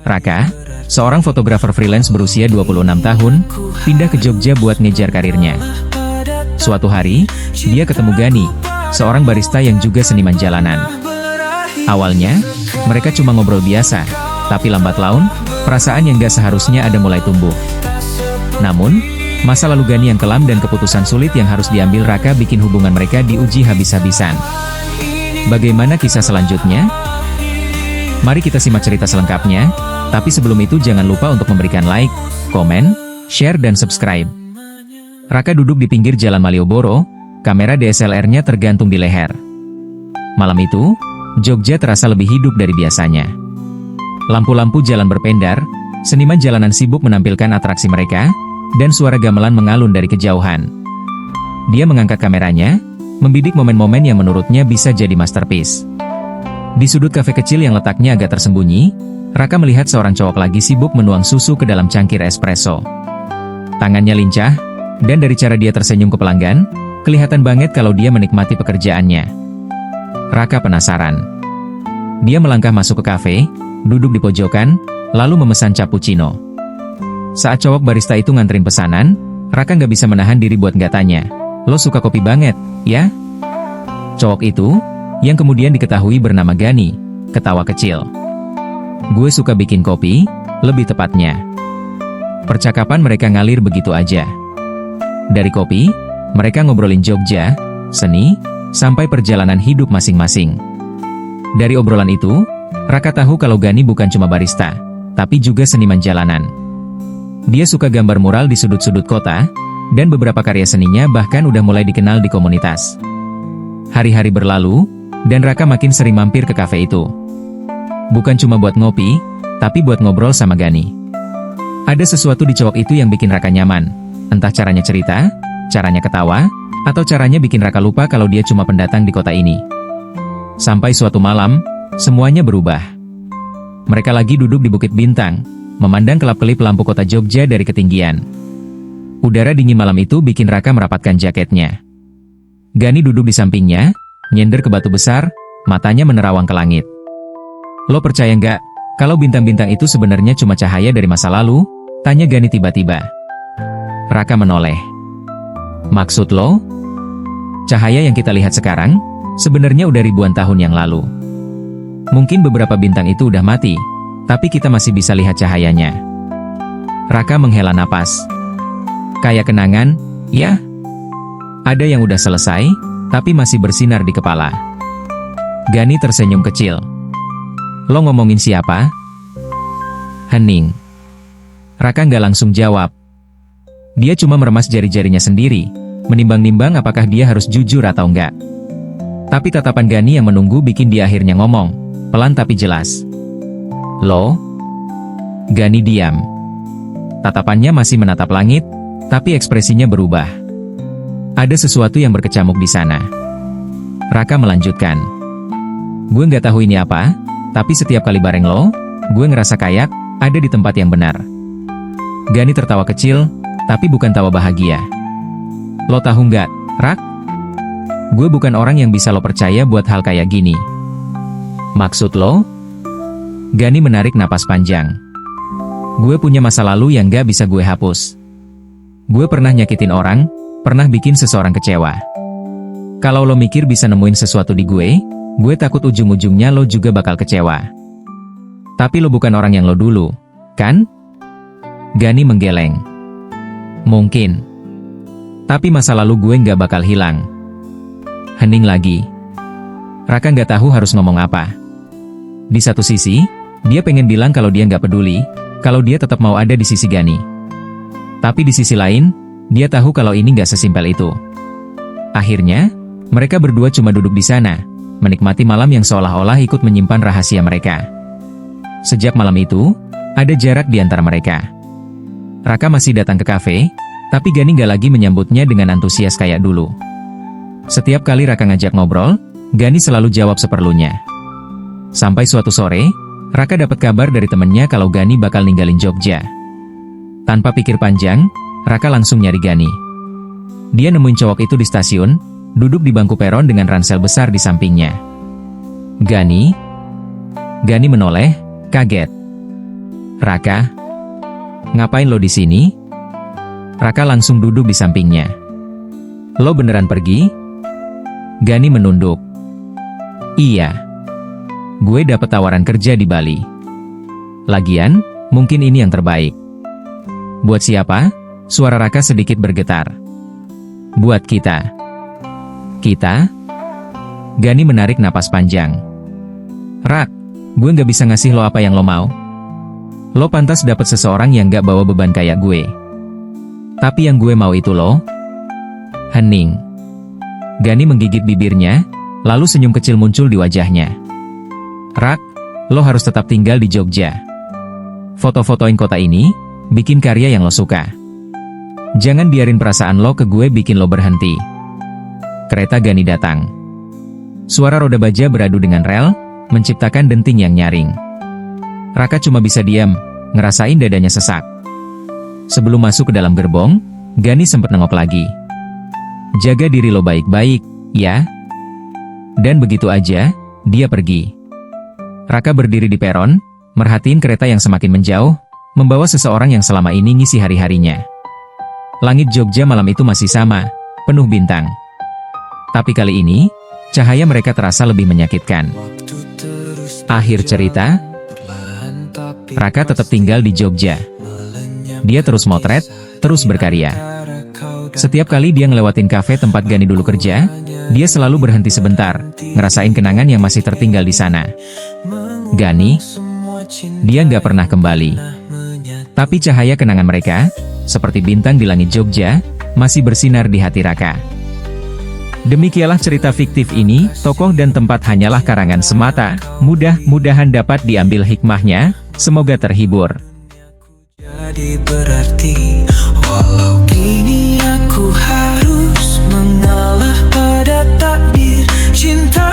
Raka, seorang fotografer freelance berusia 26 tahun, pindah ke Jogja buat ngejar karirnya. Suatu hari, dia ketemu Gani, seorang barista yang juga seniman jalanan. Awalnya, mereka cuma ngobrol biasa, tapi lambat laun, perasaan yang gak seharusnya ada mulai tumbuh. Namun, masa lalu Gani yang kelam dan keputusan sulit yang harus diambil Raka bikin hubungan mereka diuji habis-habisan. Bagaimana kisah selanjutnya? Mari kita simak cerita selengkapnya, tapi sebelum itu jangan lupa untuk memberikan like, komen, share dan subscribe. Raka duduk di pinggir jalan Malioboro, kamera DSLR-nya tergantung di leher. Malam itu, Jogja terasa lebih hidup dari biasanya. Lampu-lampu jalan berpendar, seniman jalanan sibuk menampilkan atraksi mereka, dan suara gamelan mengalun dari kejauhan. Dia mengangkat kameranya, membidik momen-momen yang menurutnya bisa jadi masterpiece. Di sudut kafe kecil yang letaknya agak tersembunyi, Raka melihat seorang cowok lagi sibuk menuang susu ke dalam cangkir espresso. Tangannya lincah, dan dari cara dia tersenyum ke pelanggan, kelihatan banget kalau dia menikmati pekerjaannya. Raka penasaran. Dia melangkah masuk ke kafe, duduk di pojokan, lalu memesan cappuccino. Saat cowok barista itu nganterin pesanan, Raka nggak bisa menahan diri buat nggak tanya, "Lo suka kopi banget, ya?" Cowok itu, yang kemudian diketahui bernama Gani, ketawa kecil. "Gue suka bikin kopi, lebih tepatnya." Percakapan mereka ngalir begitu aja. Dari kopi, mereka ngobrolin Jogja, seni, sampai perjalanan hidup masing-masing. Dari obrolan itu, Raka tahu kalau Gani bukan cuma barista, tapi juga seniman jalanan. Dia suka gambar mural di sudut-sudut kota, dan beberapa karya seninya bahkan udah mulai dikenal di komunitas. Hari-hari berlalu, dan Raka makin sering mampir ke kafe itu. Bukan cuma buat ngopi, tapi buat ngobrol sama Gani. Ada sesuatu di cowok itu yang bikin Raka nyaman, entah caranya cerita, caranya ketawa, atau caranya bikin Raka lupa kalau dia cuma pendatang di kota ini. Sampai suatu malam, semuanya berubah. Mereka lagi duduk di Bukit Bintang, memandang kelap-kelip lampu kota Jogja dari ketinggian. Udara dingin malam itu bikin Raka merapatkan jaketnya. Gani duduk di sampingnya, nyender ke batu besar, matanya menerawang ke langit. "Lo percaya nggak, kalau bintang-bintang itu sebenarnya cuma cahaya dari masa lalu?" tanya Gani tiba-tiba. Raka menoleh. "Maksud lo? Cahaya yang kita lihat sekarang, sebenarnya udah ribuan tahun yang lalu. Mungkin beberapa bintang itu udah mati, tapi kita masih bisa lihat cahayanya." Raka menghela napas. "Kayak kenangan, ya? Ada yang udah selesai, tapi masih bersinar di kepala." Gani tersenyum kecil. "Lo ngomongin siapa?" Hening. Raka nggak langsung jawab. Dia cuma meremas jari-jarinya sendiri, menimbang-nimbang apakah dia harus jujur atau enggak. Tapi tatapan Gani yang menunggu bikin dia akhirnya ngomong, pelan tapi jelas. "Lo?" Gani diam. Tatapannya masih menatap langit, tapi ekspresinya berubah. Ada sesuatu yang berkecamuk di sana. Raka melanjutkan. "Gue nggak tahu ini apa, tapi setiap kali bareng lo, gue ngerasa kayak ada di tempat yang benar." Gani tertawa kecil, tapi bukan tawa bahagia. "Lo tahu nggak, Rak? Gue bukan orang yang bisa lo percaya buat hal kayak gini." "Maksud lo?" Gani menarik napas panjang. "Gue punya masa lalu yang gak bisa gue hapus. Gue pernah nyakitin orang, pernah bikin seseorang kecewa. Kalau lo mikir bisa nemuin sesuatu di gue takut ujung-ujungnya lo juga bakal kecewa. Tapi lo bukan orang yang lo dulu, kan?" Gani menggeleng. "Mungkin. Tapi masa lalu gue nggak bakal hilang." Hening lagi. Raka nggak tahu harus ngomong apa. Di satu sisi, dia pengen bilang kalau dia nggak peduli, kalau dia tetap mau ada di sisi Gani. Tapi di sisi lain, dia tahu kalau ini nggak sesimpel itu. Akhirnya, mereka berdua cuma duduk di sana, menikmati malam yang seolah-olah ikut menyimpan rahasia mereka. Sejak malam itu, ada jarak di antara mereka. Raka masih datang ke kafe, tapi Gani nggak lagi menyambutnya dengan antusias kayak dulu. Setiap kali Raka ngajak ngobrol, Gani selalu jawab seperlunya. Sampai suatu sore, Raka dapat kabar dari temennya kalau Gani bakal ninggalin Jogja. Tanpa pikir panjang, Raka langsung nyari Gani. Dia nemuin cowok itu di stasiun, duduk di bangku peron dengan ransel besar di sampingnya. "Gani?" Gani menoleh, kaget. "Raka, ngapain lo di sini?" Raka langsung duduk di sampingnya. "Lo beneran pergi?" Gani menunduk. "Iya. Gue dapet tawaran kerja di Bali. Lagian, mungkin ini yang terbaik." "Buat siapa?" Suara Raka sedikit bergetar. "Buat kita." "Kita?" Gani menarik napas panjang. "Rak, gue gak bisa ngasih lo apa yang lo mau. Lo pantas dapet seseorang yang gak bawa beban kayak gue. Tapi yang gue mau itu lo." Hening. Gani menggigit bibirnya, lalu senyum kecil muncul di wajahnya. "Rak, lo harus tetap tinggal di Jogja. Foto-fotoin kota ini, bikin karya yang lo suka. Jangan biarin perasaan lo ke gue bikin lo berhenti." Kereta Gani datang. Suara roda baja beradu dengan rel, menciptakan denting yang nyaring. Raka cuma bisa diam, ngerasain dadanya sesak. Sebelum masuk ke dalam gerbong, Gani sempat nengok lagi. "Jaga diri lo baik-baik, ya." Dan begitu aja, dia pergi. Raka berdiri di peron, merhatiin kereta yang semakin menjauh, membawa seseorang yang selama ini ngisi hari-harinya. Langit Jogja malam itu masih sama, penuh bintang. Tapi kali ini, cahaya mereka terasa lebih menyakitkan. Akhir cerita, Raka tetap tinggal di Jogja. Dia terus motret, terus berkarya. Setiap kali dia ngelewatin kafe tempat Gani dulu kerja, dia selalu berhenti sebentar, ngerasain kenangan yang masih tertinggal di sana. Gani, dia nggak pernah kembali. Tapi cahaya kenangan mereka, seperti bintang di langit Jogja, masih bersinar di hati Raka. Demikianlah cerita fiktif ini, tokoh dan tempat hanyalah karangan semata, mudah-mudahan dapat diambil hikmahnya, semoga terhibur. Jadi berarti, walau kini aku harus mengalah pada takdir cinta.